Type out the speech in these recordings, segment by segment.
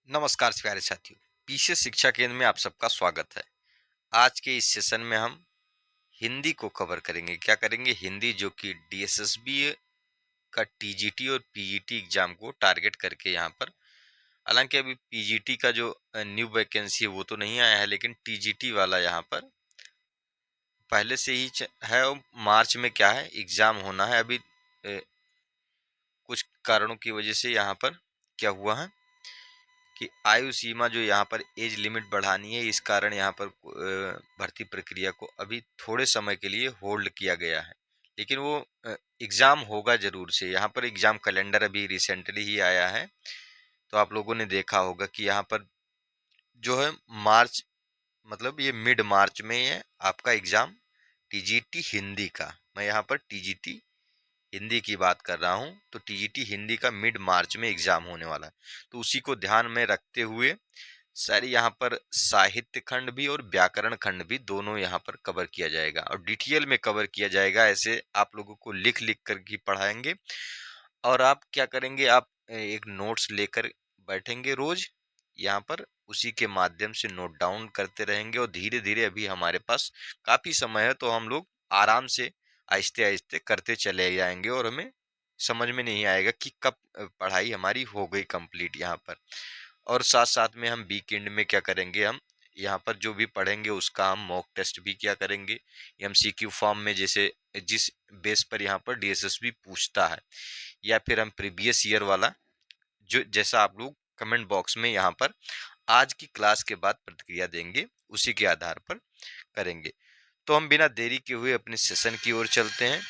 नमस्कार प्यारे साथियों। पीछे शिक्षा केंद्र में आप सबका स्वागत है। आज के इस सेशन में हम हिंदी को कवर करेंगे। क्या करेंगे? हिंदी, जो कि डीएसएसबी का टीजीटी और पीजीटी एग्जाम को टारगेट करके यहाँ पर, हालांकि अभी पीजीटी का जो न्यू वैकेंसी है वो तो नहीं आया है, लेकिन टीजीटी वाला यहाँ पर पहले से ही है। और मार्च में क्या है, एग्जाम होना है। अभी कुछ कारणों की वजह से यहाँ पर क्या हुआ है कि आयु सीमा, जो यहाँ पर एज लिमिट बढ़ानी है, इस कारण यहाँ पर भर्ती प्रक्रिया को अभी थोड़े समय के लिए होल्ड किया गया है। लेकिन वो एग्जाम होगा जरूर से। यहाँ पर एग्जाम कैलेंडर अभी रिसेंटली ही आया है, तो आप लोगों ने देखा होगा कि यहाँ पर जो है मार्च, मतलब ये मिड मार्च में है आपका एग्जाम टीजीटी हिंदी का। मैं यहाँ पर टीजीटी हिंदी की बात कर रहा हूँ, तो टीजीटी हिंदी का मिड मार्च में एग्जाम होने वाला है। तो उसी को ध्यान में रखते हुए सारी यहाँ पर साहित्य खंड भी और व्याकरण खंड भी दोनों यहाँ पर कवर किया जाएगा, और डिटेल में कवर किया जाएगा। ऐसे आप लोगों को लिख लिख कर के पढ़ाएंगे। और आप क्या करेंगे, आप एक नोट्स लेकर बैठेंगे रोज यहाँ पर, उसी के माध्यम से नोट डाउन करते रहेंगे। और धीरे धीरे, अभी हमारे पास काफी समय है, तो हम लोग आराम से आहिस्ते आहिस्ते करते चले जाएंगे, और हमें समझ में नहीं आएगा कि कब पढ़ाई हमारी हो गई कंप्लीट यहाँ पर। और साथ साथ में हम वीकेंड में क्या करेंगे, हम यहाँ पर जो भी पढ़ेंगे उसका हम मॉक टेस्ट भी क्या करेंगे, एमसीक्यू फॉर्म में, जैसे जिस बेस पर यहाँ पर डीएसएसबी पूछता है, या फिर हम प्रीवियस ईयर वाला, जो जैसा आप लोग कमेंट बॉक्स में यहाँ पर आज की क्लास के बाद प्रतिक्रिया देंगे, उसी के आधार पर करेंगे। तो हम बिना देरी के हुए अपने सेशन की ओर चलते हैं।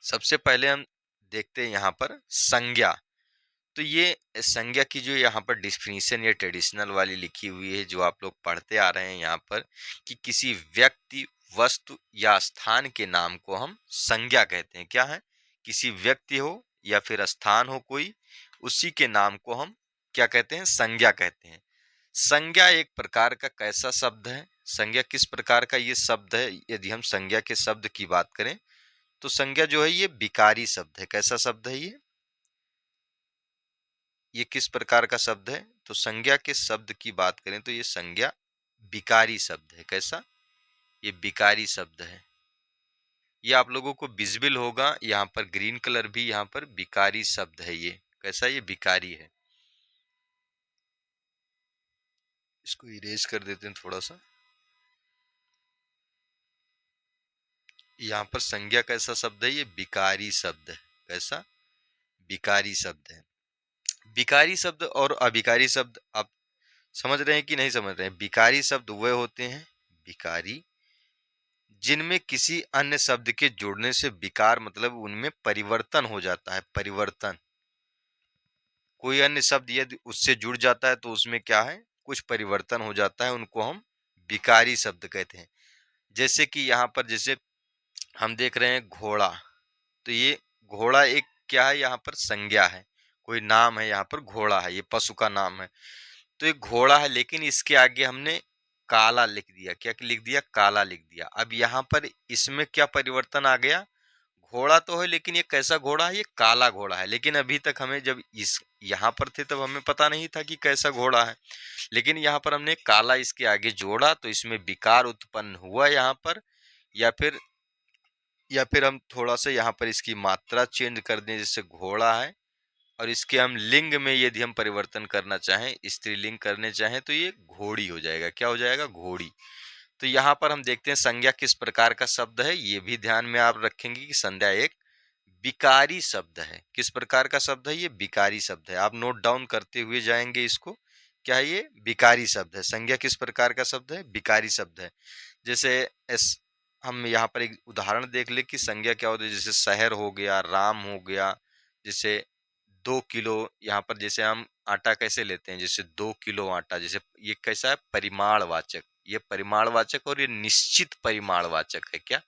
सबसे पहले हम देखते हैं यहाँ पर संज्ञा। तो ये संज्ञा की जो यहाँ पर डिफिनीशन या ट्रेडिशनल वाली लिखी हुई है, जो आप लोग पढ़ते आ रहे हैं यहाँ पर, कि किसी व्यक्ति, वस्तु या स्थान के नाम को हम संज्ञा कहते हैं। क्या है? किसी व्यक्ति हो या फिर स्थान हो कोई, उसी के नाम को हम क्या कहते हैं? संज्ञा कहते हैं। संज्ञा एक प्रकार का कैसा शब्द है? संज्ञा किस प्रकार का ये शब्द है? यदि हम संज्ञा के शब्द की बात करें, तो संज्ञा जो है ये विकारी शब्द है। कैसा शब्द है ये किस प्रकार का शब्द है? तो संज्ञा के शब्द की बात करें तो ये संज्ञा विकारी शब्द है। कैसा? ये विकारी शब्द है। ये आप लोगों को विजिबल होगा यहाँ पर, ग्रीन कलर भी यहाँ पर विकारी शब्द है ये। कैसा? ये विकारी है। इसको इरेज कर देते हैं थोड़ा सा। यहाँ पर संज्ञा कैसा शब्द है? ये विकारी शब्द है। कैसा? विकारी शब्द है। विकारी शब्द और अविकारी शब्द आप समझ रहे हैं कि नहीं समझ रहे हैं? विकारी शब्द वे होते हैं, विकारी, जिनमें किसी अन्य शब्द के जुड़ने से विकार, मतलब उनमें परिवर्तन हो जाता है। परिवर्तन, कोई अन्य शब्द यदि उससे जुड़ जाता है तो उसमें क्या है, कुछ परिवर्तन हो जाता है, उनको हम विकारी शब्द कहते हैं। जैसे कि यहाँ पर, जैसे हम देख रहे हैं घोड़ा, तो ये घोड़ा एक क्या है, यहाँ पर संज्ञा है। कोई नाम है, यहाँ पर घोड़ा है, ये पशु का नाम है। तो एक घोड़ा है, लेकिन इसके आगे हमने काला लिख दिया। क्या लिख दिया? काला लिख दिया। अब यहाँ पर इसमें क्या परिवर्तन आ गया? घोड़ा तो है, लेकिन ये कैसा घोड़ा है? ये काला घोड़ा है। लेकिन अभी तक हमें, जब इस यहाँ पर थे, तब हमें पता नहीं था कि कैसा घोड़ा है। लेकिन यहाँ पर हमने काला इसके आगे जोड़ा, तो इसमें विकार उत्पन्न हुआ यहाँ पर। या फिर हम थोड़ा सा यहाँ पर इसकी मात्रा चेंज कर दें, जैसे घोड़ा है, और इसके हम लिंग में यदि हम परिवर्तन करना चाहें, स्त्रीलिंग करने चाहें, तो ये घोड़ी हो जाएगा। क्या हो जाएगा? घोड़ी। तो यहाँ पर हम देखते हैं संज्ञा किस प्रकार का शब्द है। ये भी ध्यान में आप रखेंगे कि संज्ञा एक विकारी शब्द है। किस प्रकार का शब्द है? ये विकारी शब्द है। आप नोट डाउन करते हुए जाएंगे इसको। क्या है? ये विकारी शब्द है। संज्ञा किस प्रकार का शब्द है? विकारी शब्द है। जैसे हम यहाँ पर एक उदाहरण देख ले कि संज्ञा क्या होती है। जैसे शहर हो गया, राम हो गया। जैसे 2 किलो, यहाँ पर जैसे हम आटा कैसे लेते हैं, जैसे 2 किलो आटा, जैसे ये कैसा है? परिमाणवाचक। ये परिमाणवाचक और ये निश्चित परिमाणवाचक है। क्या?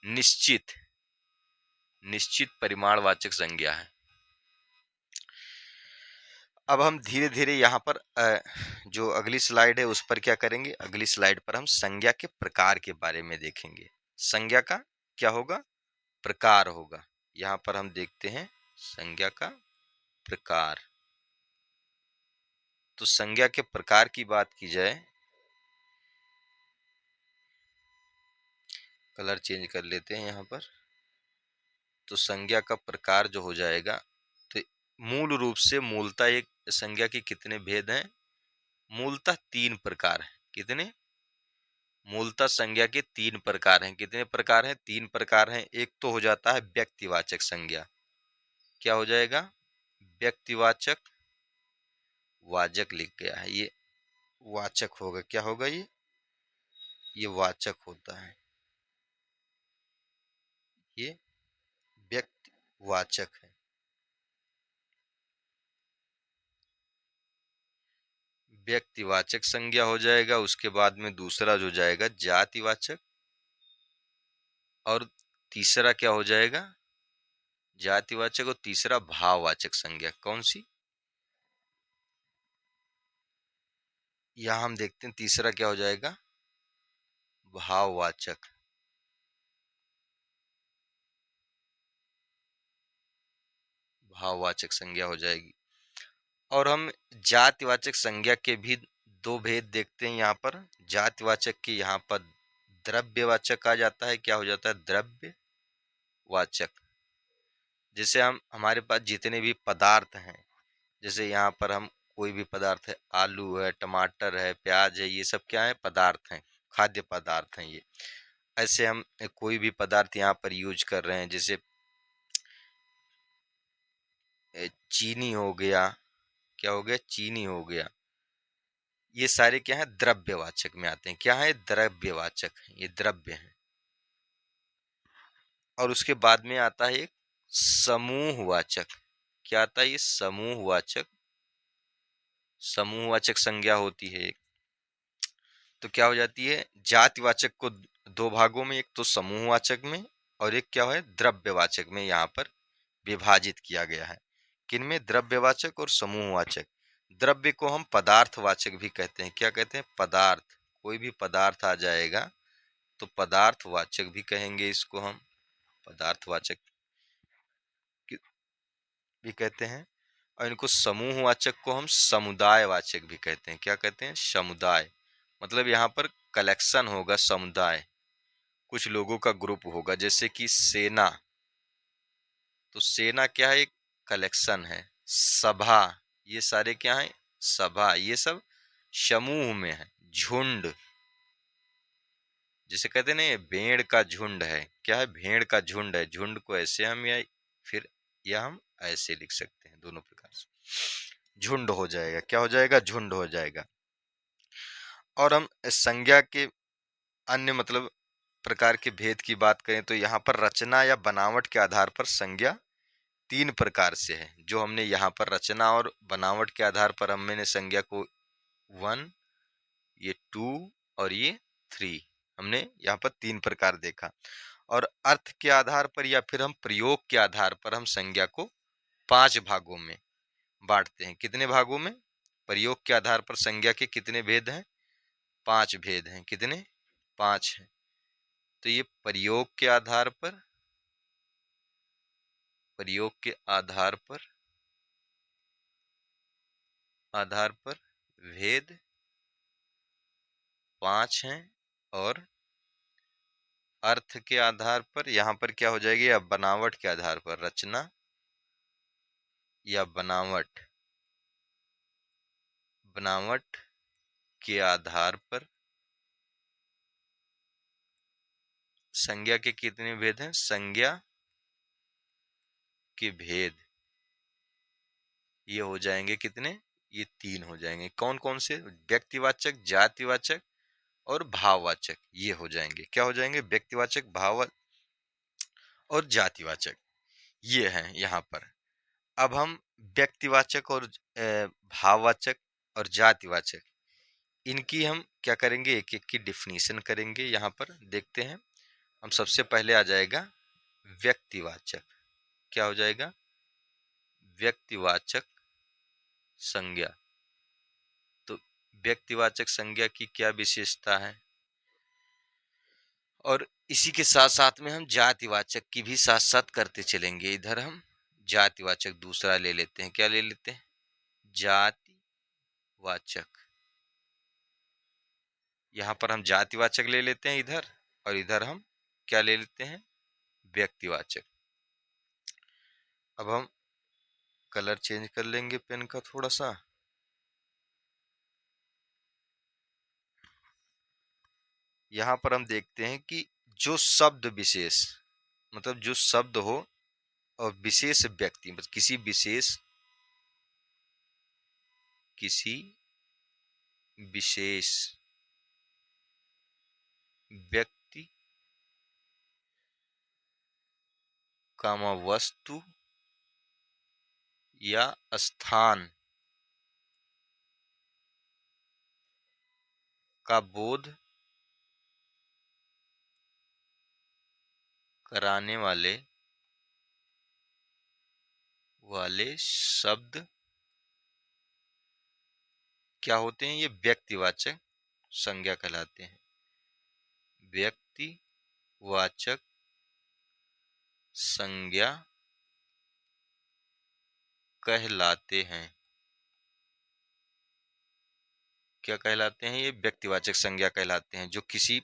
निश्चित, निश्चित परिमाणवाचक संज्ञा है। अब हम धीरे धीरे यहाँ पर जो अगली स्लाइड है उस पर क्या करेंगे, अगली स्लाइड पर हम संज्ञा के प्रकार के बारे में देखेंगे। संज्ञा का क्या होगा? प्रकार होगा। यहाँ पर हम देखते हैं संज्ञा का प्रकार। तो संज्ञा के प्रकार की बात की जाए, कलर चेंज कर लेते हैं यहाँ पर, तो संज्ञा का प्रकार जो हो जाएगा, तो मूल रूप से मूलतः एक संज्ञा के कितने भेद हैं? मूलतः 3 प्रकार हैं। कितने? मूलतः संज्ञा के 3 प्रकार हैं। कितने प्रकार हैं? 3 प्रकार हैं। एक तो हो जाता है व्यक्तिवाचक संज्ञा। क्या हो जाएगा? व्यक्तिवाचक, वाचक लिख गया है, ये वाचक होगा। क्या होगा ये वाचक होता है, ये व्यक्तिवाचक है। व्यक्तिवाचक संज्ञा हो जाएगा। उसके बाद में दूसरा जो जाएगा जातिवाचक, और तीसरा क्या हो जाएगा? जातिवाचक, और तीसरा भाववाचक संज्ञा। कौन सी? यहां हम देखते हैं तीसरा क्या हो जाएगा? भाववाचक। भाववाचक संज्ञा हो जाएगी। और हम जातिवाचक संज्ञा के भी 2 भेद देखते हैं यहाँ पर। जातिवाचक के यहाँ पर द्रव्यवाचक आ जाता है। क्या हो जाता है? द्रव्यवाचक। जैसे हम, हमारे पास जितने भी पदार्थ हैं, जैसे यहाँ पर हम कोई भी पदार्थ है, आलू है, टमाटर है, प्याज है, ये सब क्या है? पदार्थ हैं, खाद्य पदार्थ हैं ये। ऐसे हम कोई भी पदार्थ यहाँ पर यूज कर रहे हैं, जैसे चीनी हो गया। क्या हो गया? चीनी हो गया। ये सारे क्या है? द्रव्यवाचक में आते हैं। क्या है? द्रव्यवाचक है, ये द्रव्य है। और उसके बाद में आता है एक समूहवाचक। क्या आता है? ये समूहवाचक। समूहवाचक संज्ञा होती है एक। तो क्या हो जाती है? जातिवाचक को 2 भागों में, एक तो समूहवाचक में और एक क्या है? द्रव्यवाचक में यहाँ पर विभाजित किया गया है। किनमें? द्रव्यवाचक और समूहवाचक। द्रव्य को हम पदार्थवाचक भी कहते हैं। क्या कहते हैं? पदार्थ। कोई भी पदार्थ आ जाएगा तो पदार्थवाचक भी कहेंगे इसको हम, पदार्थवाचक भी कहते हैं। और इनको समूहवाचक को हम समुदायवाचक भी कहते हैं। क्या कहते हैं? समुदाय। मतलब यहाँ पर कलेक्शन होगा, समुदाय, कुछ लोगों का ग्रुप होगा। जैसे कि सेना, तो सेना क्या है? एक कलेक्शन है। सभा, ये सारे क्या है? सभा, ये सब समूह में है। झुंड, जिसे कहते हैं ना, ये भेड़ का झुंड है। क्या है? भेड़ का झुंड है। झुंड को ऐसे हम, या फिर या हम ऐसे लिख सकते हैं, दोनों प्रकार से झुंड हो जाएगा। क्या हो जाएगा? झुंड हो जाएगा। और हम संज्ञा के अन्य मतलब प्रकार के भेद की बात करें तो यहाँ पर रचना या बनावट के आधार पर संज्ञा 3 प्रकार से है। जो हमने यहाँ पर रचना और बनावट के आधार पर हमने संज्ञा को 1, ये 2 और ये 3, हमने यहाँ पर 3 प्रकार देखा। और अर्थ के आधार पर या फिर हम प्रयोग के आधार पर हम संज्ञा को 5 भागों में बांटते हैं। कितने भागों में? प्रयोग के आधार पर संज्ञा के कितने भेद हैं? 5 भेद हैं। कितने? 5 हैं। तो ये प्रयोग के आधार पर, प्रयोग के आधार पर भेद 5 हैं। और अर्थ के आधार पर यहाँ पर क्या हो जाएगी? या बनावट के आधार पर, रचना या बनावट, बनावट के आधार पर संज्ञा के कितने भेद हैं? संज्ञा के भेद ये हो जाएंगे कितने? ये 3 हो जाएंगे। कौन कौन से? व्यक्तिवाचक, जातिवाचक और भाववाचक। ये हो जाएंगे। क्या हो जाएंगे? व्यक्तिवाचक, भाव और जातिवाचक, ये हैं यहाँ पर। अब हम व्यक्तिवाचक और भाववाचक और जातिवाचक, इनकी हम क्या करेंगे? एक एक की डिफिनीशन करेंगे। यहाँ पर देखते हैं हम। सबसे पहले आ जाएगा व्यक्तिवाचक। क्या हो जाएगा? व्यक्तिवाचक संज्ञा। तो व्यक्तिवाचक संज्ञा की क्या विशेषता है? और इसी के साथ साथ में हम जातिवाचक की भी साथ साथ करते चलेंगे। इधर हम जातिवाचक दूसरा ले लेते हैं। क्या ले लेते हैं? जातिवाचक। वाचक। यहाँ पर हम जातिवाचक ले लेते हैं इधर, और इधर हम क्या ले लेते हैं, व्यक्तिवाचक। अब हम कलर चेंज कर लेंगे पेन का थोड़ा सा। यहाँ पर हम देखते हैं कि जो शब्द विशेष, मतलब जो शब्द हो और विशेष व्यक्ति, मतलब किसी विशेष व्यक्ति कामा वस्तु या स्थान का बोध कराने वाले शब्द क्या होते हैं, ये व्यक्तिवाचक संज्ञा कहलाते हैं। व्यक्तिवाचक संज्ञा कहलाते हैं। क्या कहलाते हैं, ये व्यक्तिवाचक संज्ञा कहलाते हैं, जो किसी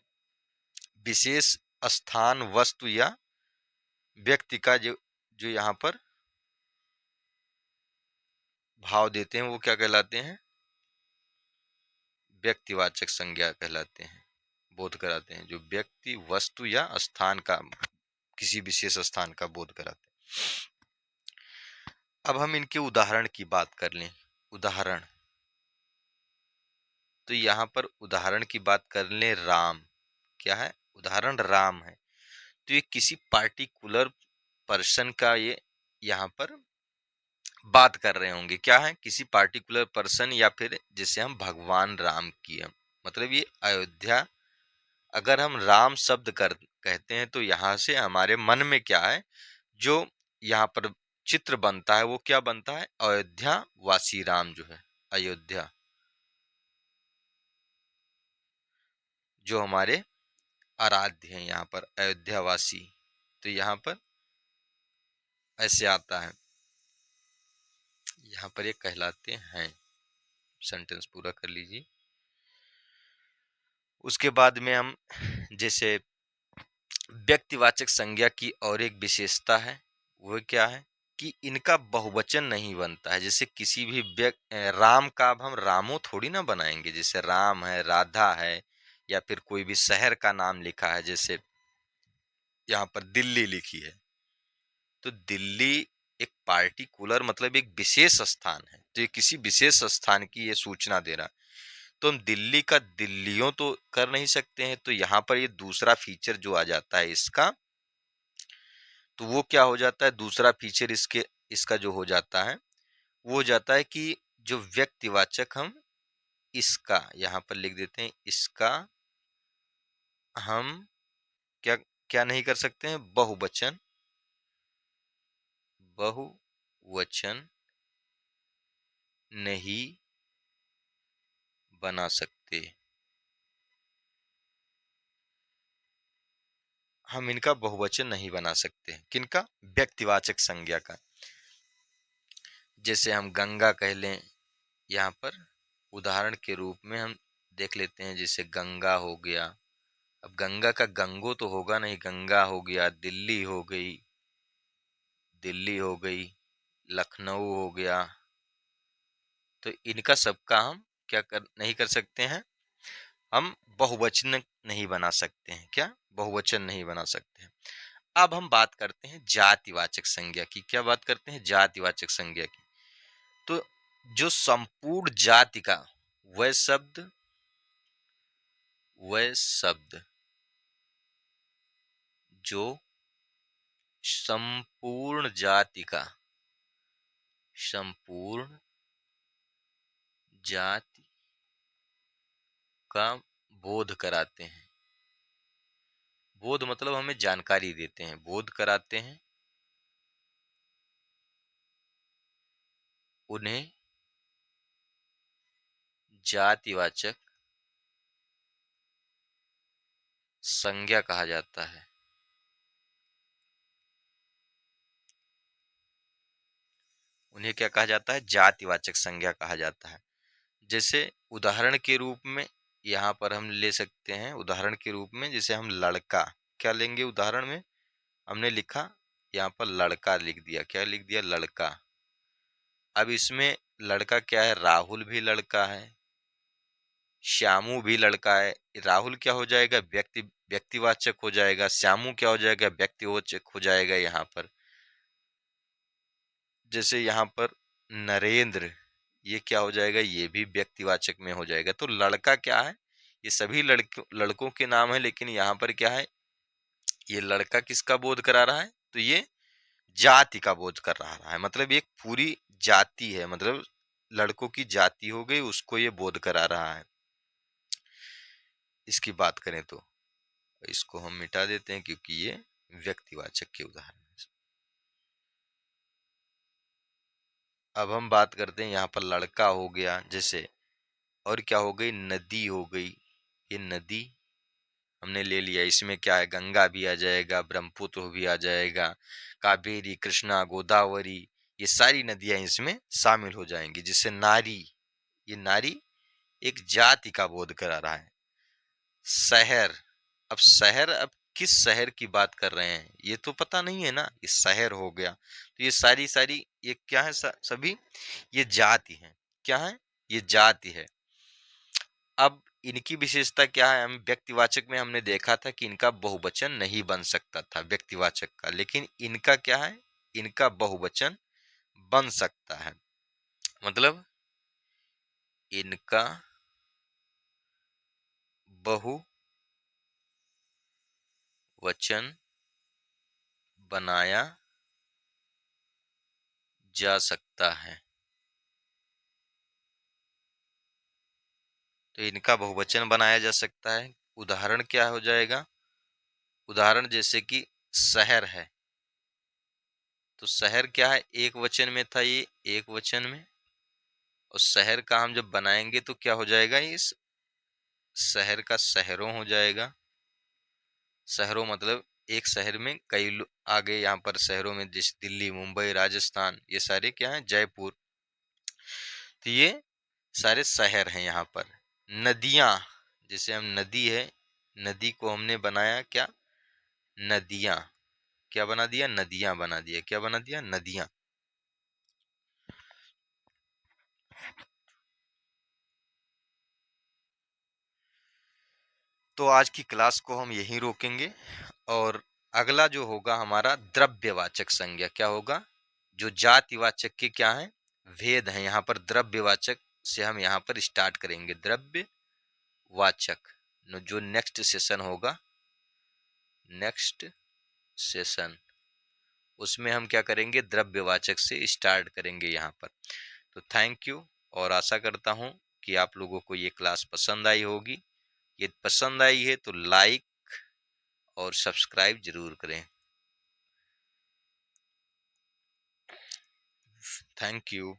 विशेष स्थान, वस्तु या व्यक्ति का जो जो यहाँ पर भाव देते हैं, वो क्या कहलाते हैं, व्यक्तिवाचक संज्ञा कहलाते हैं, बोध कराते हैं, जो व्यक्ति, वस्तु या स्थान का, किसी विशेष स्थान का बोध कराते हैं। अब हम इनके उदाहरण की बात कर लें। उदाहरण, तो यहाँ पर उदाहरण की बात कर लें, राम। क्या है, उदाहरण राम है। तो ये किसी पार्टिकुलर पर्सन का ये यहाँ पर बात कर रहे होंगे। क्या है, किसी पार्टिकुलर पर्सन, या फिर जिसे हम भगवान राम की है, मतलब ये अयोध्या। अगर हम राम शब्द कहते हैं तो यहाँ से हमारे मन में क्या है, जो यहाँ पर चित्र बनता है वो क्या बनता है, अयोध्या वासी राम जो है, अयोध्या, जो हमारे आराध्य हैं यहाँ पर, अयोध्या वासी। तो यहाँ पर ऐसे आता है, यहाँ पर ये कहलाते हैं। सेंटेंस पूरा कर लीजिए। उसके बाद में हम जैसे व्यक्तिवाचक संज्ञा की और एक विशेषता है, वो क्या है कि इनका बहुवचन नहीं बनता है। जैसे किसी भी राम का अब हम रामो थोड़ी ना बनाएंगे। जैसे राम है, राधा है, या फिर कोई भी शहर का नाम लिखा है, जैसे यहाँ पर दिल्ली लिखी है, तो दिल्ली एक पार्टिकुलर, मतलब एक विशेष स्थान है। तो ये किसी विशेष स्थान की ये सूचना दे रहा है। तो हम दिल्ली का दिल्लियों तो कर नहीं सकते हैं। तो यहाँ पर ये दूसरा फीचर जो आ जाता है इसका, तो वो क्या हो जाता है, दूसरा फीचर इसका जो हो जाता है, वो हो जाता है कि जो व्यक्तिवाचक हम इसका यहाँ पर लिख देते हैं, इसका हम क्या क्या नहीं कर सकते हैं, बहुवचन नहीं बना सकते। हम इनका बहुवचन नहीं बना सकते। किनका, व्यक्तिवाचक संज्ञा का। जैसे हम गंगा कह लें, यहाँ पर उदाहरण के रूप में हम देख लेते हैं। जैसे गंगा हो गया, अब गंगा का गंगो तो होगा नहीं, गंगा हो गया, दिल्ली हो गई, लखनऊ हो गया। तो इनका सबका हम क्या नहीं कर सकते हैं, हम बहुवचन नहीं बना सकते हैं। क्या, बहुवचन नहीं बना सकते हैं। अब हम बात करते हैं जातिवाचक संज्ञा की। क्या बात करते हैं, जातिवाचक संज्ञा की। तो जो संपूर्ण जाति का वह शब्द जो संपूर्ण जाति का, संपूर्ण जाति का बोध कराते हैं। बोध मतलब हमें जानकारी देते हैं, बोध कराते हैं, उन्हें जातिवाचक संज्ञा कहा जाता है। उन्हें क्या कहा जाता है, जातिवाचक संज्ञा कहा जाता है। जैसे उदाहरण के रूप में यहाँ पर हम ले सकते हैं, उदाहरण के रूप में जैसे हम लड़का क्या लेंगे, उदाहरण में हमने लिखा यहाँ पर लड़का लिख दिया, क्या लिख दिया, लड़का। अब इसमें लड़का क्या है, राहुल भी लड़का है, श्यामू भी लड़का है। राहुल क्या हो जाएगा, व्यक्तिवाचक हो जाएगा, श्यामू क्या हो जाएगा, व्यक्तिवाचक हो जाएगा यहाँ पर। जैसे यहाँ पर नरेंद्र, ये क्या हो जाएगा, ये भी व्यक्तिवाचक में हो जाएगा। तो लड़का क्या है, ये सभी लड़कों के नाम है, लेकिन यहाँ पर क्या है, ये लड़का किसका बोध करा रहा है, तो ये जाति का बोध कर रहा है। मतलब एक पूरी जाति है, मतलब लड़कों की जाति हो गई, उसको ये बोध करा रहा है। इसकी बात करें तो इसको हम मिटा देते हैं क्योंकि ये व्यक्तिवाचक के उदाहरण है। अब हम बात करते हैं यहाँ पर लड़का हो गया, जैसे और क्या हो गई, नदी हो गई। ये नदी हमने ले लिया, इसमें क्या है, गंगा भी आ जाएगा, ब्रह्मपुत्र भी आ जाएगा, कावेरी, कृष्णा, गोदावरी, ये सारी नदियां इसमें शामिल हो जाएंगी। जिससे नारी, ये नारी एक जाति का बोध करा रहा है। शहर, अब शहर, अब किस शहर की बात कर रहे हैं ये तो पता नहीं है ना, ये शहर हो गया। तो ये सारी सारी ये क्या है, सभी ये जाति है। क्या है, ये जाति है। अब इनकी विशेषता क्या है, हम व्यक्तिवाचक में हमने देखा था कि इनका बहुवचन नहीं बन सकता था व्यक्तिवाचक का, लेकिन इनका क्या है, इनका बहुवचन बन सकता है। मतलब इनका बहुवचन बनाया जा सकता है। तो इनका बहुवचन बनाया जा सकता है। उदाहरण क्या हो जाएगा, उदाहरण जैसे कि शहर है, तो शहर क्या है, एक वचन में था, ये एक वचन में। और शहर का हम जब बनाएंगे तो क्या हो जाएगा, इस शहर का शहरों हो जाएगा। शहरों मतलब एक शहर में कई आगे यहाँ पर शहरों में जैसे दिल्ली, मुंबई, राजस्थान, ये सारे क्या हैं, जयपुर। तो ये सारे शहर हैं यहाँ पर। नदियां, जैसे हम नदी है, नदी को हमने बनाया क्या, नदियां। क्या बना दिया, नदियां बना दिया। क्या बना दिया, नदियां। तो आज की क्लास को हम यहीं रोकेंगे और अगला जो होगा हमारा द्रव्यवाचक संज्ञा क्या होगा। जो जातिवाचक के क्या है, भेद है, यहाँ पर द्रव्यवाचक से हम यहाँ पर स्टार्ट करेंगे। द्रव्यवाचक जो नेक्स्ट सेशन होगा, नेक्स्ट सेशन, उसमें हम क्या करेंगे, द्रव्यवाचक से स्टार्ट करेंगे यहाँ पर। तो थैंक यू, और आशा करता हूँ कि आप लोगों को ये क्लास पसंद आई होगी। ये पसंद आई है तो लाइक और सब्सक्राइब जरूर करें। Thank you.